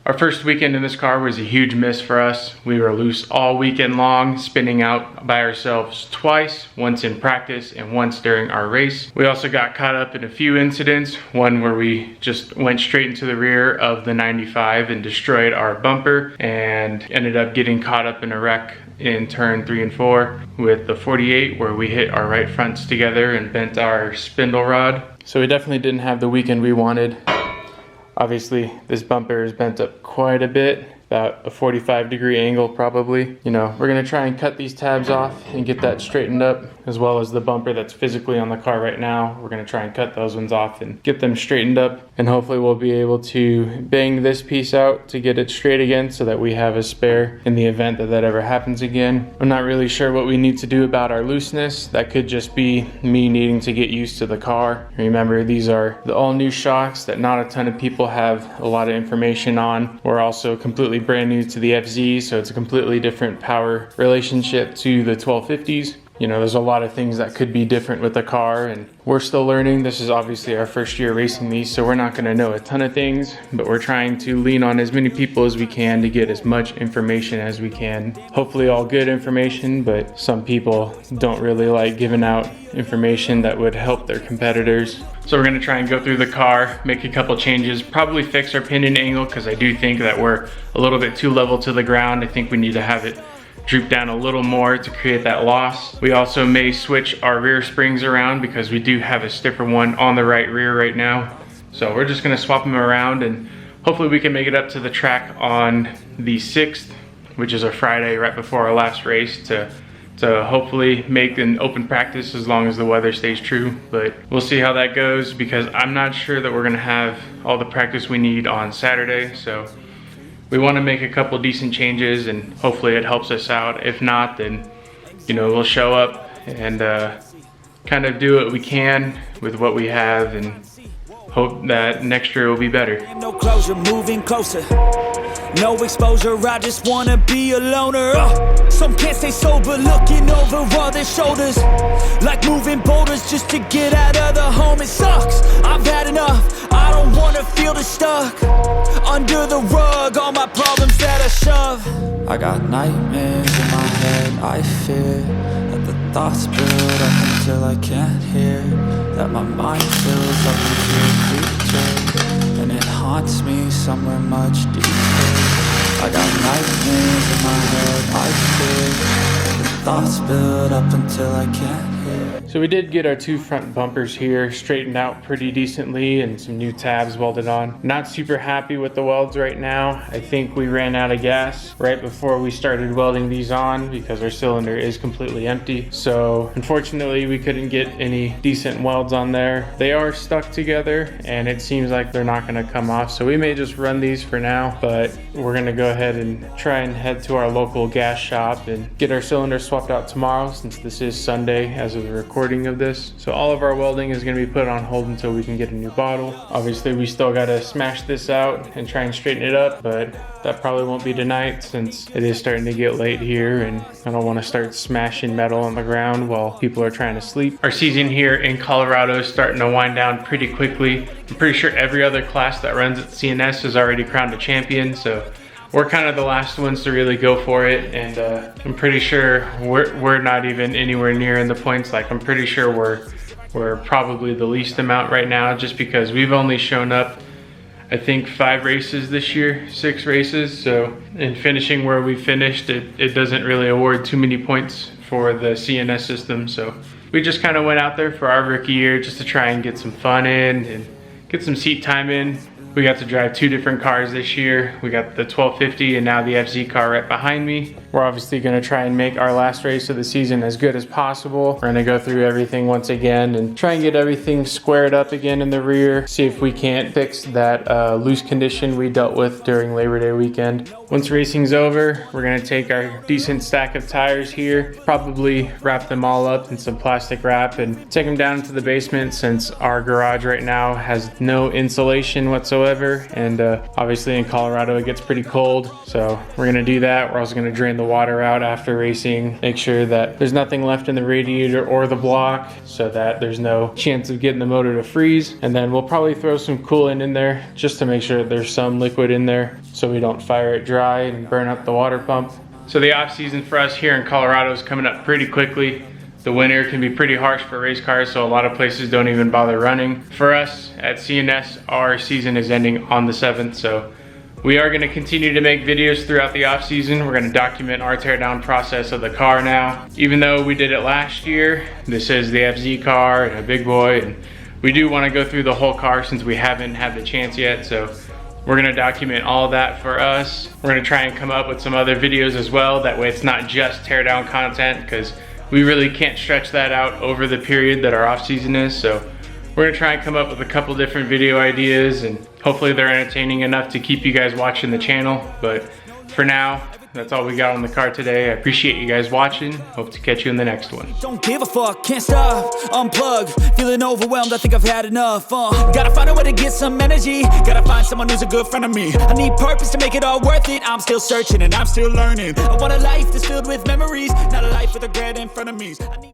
Our first weekend in this car was a huge miss for us. We were loose all weekend long, spinning out by ourselves twice, once in practice and once during our race. We also got caught up in a few incidents, one where we just went straight into the rear of the 95 and destroyed our bumper and ended up getting caught up in a wreck in turn 3 and 4 with the 48 where we hit our right fronts together and bent our spindle rod. So we definitely didn't have the weekend we wanted. Obviously, this bumper is bent up quite a bit, about a 45-degree angle probably. You know, we're gonna try and cut these tabs off and get that straightened up, as well as the bumper that's physically on the car right now. We're gonna try and cut those ones off and get them straightened up. And hopefully we'll be able to bang this piece out to get it straight again so that we have a spare in the event that that ever happens again. I'm not really sure what we need to do about our looseness. That could just be me needing to get used to the car. Remember, these are the all new shocks that not a ton of people have a lot of information on. We're also completely brand new to the FZ, so it's a completely different power relationship to the 1250s. You know, there's a lot of things that could be different with the car, and we're still learning. This is obviously our first year racing these, so we're not going to know a ton of things, but we're trying to lean on as many people as we can to get as much information as we can. Hopefully all good information, but some people don't really like giving out information that would help their competitors. So we're gonna try and go through the car, make a couple changes, probably fix our pinion angle, because I do think that we're a little bit too level to the ground. I think we need to have it droop down a little more to create that loss. We also may switch our rear springs around because we do have a stiffer one on the right rear right now. So we're just gonna swap them around and hopefully we can make it up to the track on the 6th, which is a Friday right before our last race, to hopefully make an open practice as long as the weather stays true. But we'll see how that goes, because I'm not sure that we're gonna have all the practice we need on Saturday. So we wanna make a couple decent changes and hopefully it helps us out. If not, then, you know, we'll show up and kind of do what we can with what we have and hope that next year will be better. No closure, moving closer. No exposure, I just wanna be a loner. Some can't stay sober, looking over all their shoulders, like moving boulders just to get out of the home. It sucks, I've had enough. I don't wanna feel the stuck under the rug, all my problems that I shove. I got nightmares in my head, I fear that the thoughts build up until I can't hear, that my mind fills up with your creature, and it haunts me somewhere much deeper. I got nightmares in my head, I fear the thoughts build up until I can't hear. So we did get our two front bumpers here straightened out pretty decently and some new tabs welded on. Not super happy with the welds right now. I think we ran out of gas right before we started welding these on because our cylinder is completely empty. So unfortunately we couldn't get any decent welds on there. They are stuck together and it seems like they're not gonna come off. So we may just run these for now, but we're gonna go ahead and try and head to our local gas shop and get our cylinder swapped out tomorrow, since this is Sunday as of the recording of this. So all of our welding is going to be put on hold until we can get a new bottle. Obviously we still got to smash this out and try and straighten it up, but that probably won't be tonight since it is starting to get late here and I don't want to start smashing metal on the ground while people are trying to sleep. Our season here in Colorado is starting to wind down pretty quickly. I'm pretty sure every other class that runs at CNS is already crowned a champion, so we're kind of the last ones to really go for it, and I'm pretty sure we're not even anywhere near in the points. Like, I'm pretty sure we're probably the least amount right now, just because we've only shown up, I think, 5 races this year, 6 races. So in finishing where we finished, it doesn't really award too many points for the CNS system. So we just kind of went out there for our rookie year just to try and get some fun in and get some seat time in. We got to drive 2 different cars this year. We got the 1250 and now the FZ car right behind me. We're obviously gonna try and make our last race of the season as good as possible. We're gonna go through everything once again and try and get everything squared up again in the rear. See if we can't fix that loose condition we dealt with during Labor Day weekend. Once racing's over, we're gonna take our decent stack of tires here, probably wrap them all up in some plastic wrap and take them down to the basement, since our garage right now has no insulation whatsoever. And obviously in Colorado it gets pretty cold, so we're gonna do that. We're also gonna drain the water out after racing, make sure that there's nothing left in the radiator or the block so that there's no chance of getting the motor to freeze. And then we'll probably throw some coolant in there just to make sure that there's some liquid in there so we don't fire it dry and burn up the water pump. So the off season for us here in Colorado is coming up pretty quickly. The winter can be pretty harsh for race cars, so a lot of places don't even bother running. For us at CNS, our season is ending on the 7th, so we are going to continue to make videos throughout the off season. We're going to document our teardown process of the car now. Even though we did it last year, this is the FZ car and a big boy, and we do want to go through the whole car since we haven't had the chance yet, so we're going to document all that for us. We're going to try and come up with some other videos as well, that way it's not just teardown content, because we really can't stretch that out over the period that our off season is. So we're gonna try and come up with a couple different video ideas, and hopefully they're entertaining enough to keep you guys watching the channel. But for now, that's all we got on the car today. I appreciate you guys watching. Hope to catch you in the next one. Don't give a fuck, can't stop, unplug. Feeling overwhelmed, I think I've had enough. Gotta find a way to get some energy. Gotta find someone who's a good friend of me. I need purpose to make it all worth it. I'm still searching and I'm still learning. I want a life that's filled with memories, not a life with regret in front of me.